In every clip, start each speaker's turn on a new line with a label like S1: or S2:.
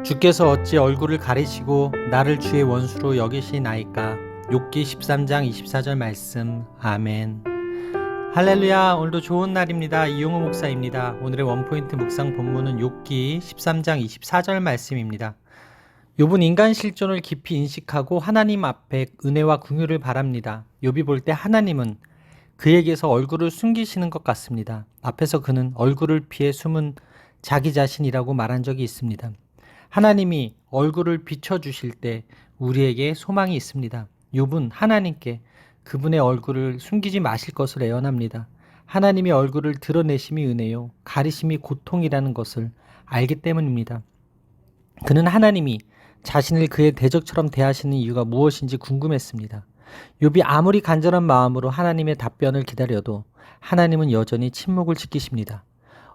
S1: 주께서 어찌 얼굴을 가리시고 나를 주의 원수로 여기시나이까. 욥기 13장 24절 말씀. 아멘. 할렐루야. 오늘도 좋은 날입니다. 이용호 목사입니다. 오늘의 원포인트 묵상 본문은 욥기 13장 24절 말씀입니다. 욥은 인간 실존을 깊이 인식하고 하나님 앞에 은혜와 긍휼을 바랍니다. 욥이 볼 때 하나님은 그에게서 얼굴을 숨기시는 것 같습니다. 앞에서 그는 얼굴을 피해 숨은 자기 자신이라고 말한 적이 있습니다. 하나님이 얼굴을 비춰주실 때 우리에게 소망이 있습니다. 욥은 하나님께 그분의 얼굴을 숨기지 마실 것을 애원합니다. 하나님의 얼굴을 드러내심이 은혜요, 가리심이 고통이라는 것을 알기 때문입니다. 그는 하나님이 자신을 그의 대적처럼 대하시는 이유가 무엇인지 궁금했습니다. 욥이 아무리 간절한 마음으로 하나님의 답변을 기다려도 하나님은 여전히 침묵을 지키십니다.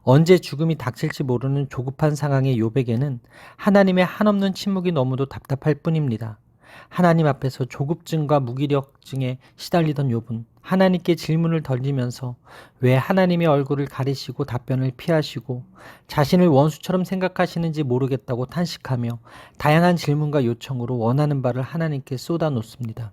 S1: 언제 죽음이 닥칠지 모르는 조급한 상황의 욥에게는 하나님의 한없는 침묵이 너무도 답답할 뿐입니다. 하나님 앞에서 조급증과 무기력증에 시달리던 욥은 하나님께 질문을 던지면서 왜 하나님의 얼굴을 가리시고 답변을 피하시고 자신을 원수처럼 생각하시는지 모르겠다고 탄식하며 다양한 질문과 요청으로 원하는 바를 하나님께 쏟아놓습니다.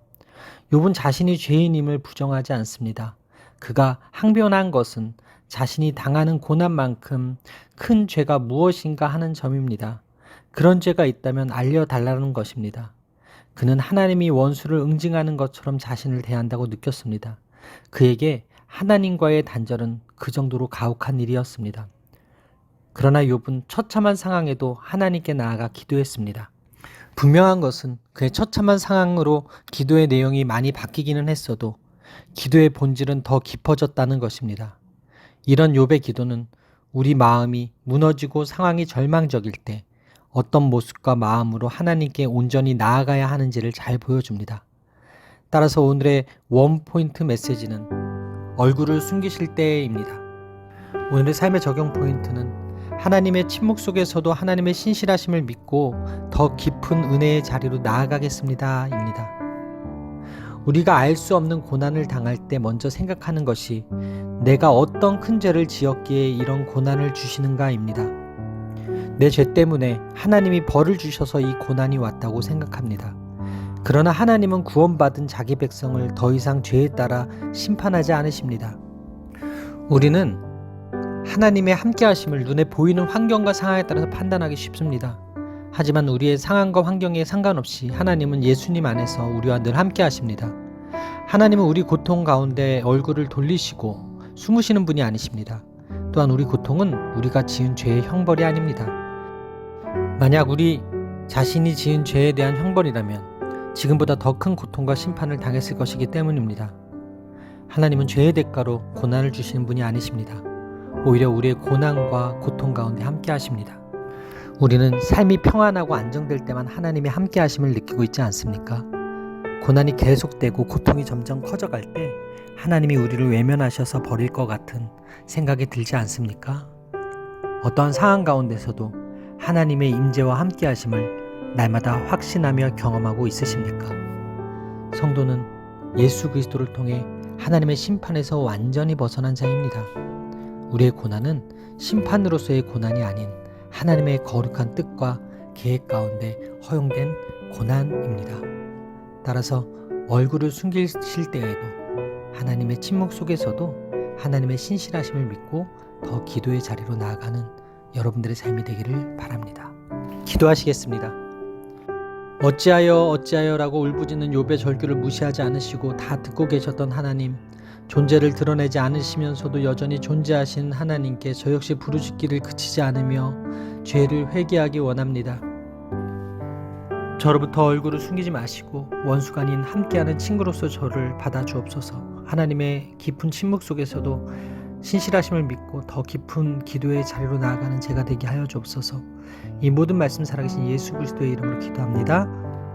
S1: 욥은 자신이 죄인임을 부정하지 않습니다. 그가 항변한 것은 자신이 당하는 고난만큼 큰 죄가 무엇인가 하는 점입니다. 그런 죄가 있다면 알려달라는 것입니다. 그는 하나님이 원수를 응징하는 것처럼 자신을 대한다고 느꼈습니다. 그에게 하나님과의 단절은 그 정도로 가혹한 일이었습니다. 그러나 욥은 처참한 상황에도 하나님께 나아가 기도했습니다. 분명한 것은 그의 처참한 상황으로 기도의 내용이 많이 바뀌기는 했어도 기도의 본질은 더 깊어졌다는 것입니다. 이런 욥의 기도는 우리 마음이 무너지고 상황이 절망적일 때 어떤 모습과 마음으로 하나님께 온전히 나아가야 하는지를 잘 보여줍니다. 따라서 오늘의 원포인트 메시지는 얼굴을 숨기실 때입니다. 오늘의 삶의 적용 포인트는 하나님의 침묵 속에서도 하나님의 신실하심을 믿고 더 깊은 은혜의 자리로 나아가겠습니다 입니다. 우리가 알 수 없는 고난을 당할 때 먼저 생각하는 것이 내가 어떤 큰 죄를 지었기에 이런 고난을 주시는가입니다. 내 죄 때문에 하나님이 벌을 주셔서 이 고난이 왔다고 생각합니다. 그러나 하나님은 구원받은 자기 백성을 더 이상 죄에 따라 심판하지 않으십니다. 우리는 하나님의 함께하심을 눈에 보이는 환경과 상황에 따라서 판단하기 쉽습니다. 하지만 우리의 상황과 환경에 상관없이 하나님은 예수님 안에서 우리와 늘 함께하십니다. 하나님은 우리 고통 가운데 얼굴을 돌리시고 숨으시는 분이 아니십니다. 또한 우리 고통은 우리가 지은 죄의 형벌이 아닙니다. 만약 우리 자신이 지은 죄에 대한 형벌이라면 지금보다 더 큰 고통과 심판을 당했을 것이기 때문입니다. 하나님은 죄의 대가로 고난을 주시는 분이 아니십니다. 오히려 우리의 고난과 고통 가운데 함께 하십니다. 우리는 삶이 평안하고 안정될 때만 하나님의 함께 하심을 느끼고 있지 않습니까? 고난이 계속되고 고통이 점점 커져갈 때 하나님이 우리를 외면하셔서 버릴 것 같은 생각이 들지 않습니까? 어떠한 상황 가운데서도 하나님의 임재와 함께 하심을 날마다 확신하며 경험하고 있으십니까? 성도는 예수 그리스도를 통해 하나님의 심판에서 완전히 벗어난 자입니다. 우리의 고난은 심판으로서의 고난이 아닌 하나님의 거룩한 뜻과 계획 가운데 허용된 고난입니다. 따라서 얼굴을 숨기실 때에도 하나님의 침묵 속에서도 하나님의 신실하심을 믿고 더 기도의 자리로 나아가는 여러분들의 삶이 되기를 바랍니다. 기도하시겠습니다. 어찌하여 라고 울부짖는 욥의 절규를 무시하지 않으시고 다 듣고 계셨던 하나님, 존재를 드러내지 않으시면서도 여전히 존재하신 하나님께 저 역시 부르짖기를 그치지 않으며 죄를 회개하기 원합니다. 저로부터 얼굴을 숨기지 마시고 원수가 아닌 함께하는 친구로서 저를 받아주옵소서. 하나님의 깊은 침묵 속에서도 신실하심을 믿고 더 깊은 기도의 자리로 나아가는 제가 되게 하여 주옵소서. 이 모든 말씀 살아계신 예수 그리스도의 이름으로 기도합니다.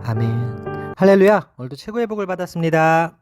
S1: 아멘. 할렐루야. 오늘도 최고의 복을 받았습니다.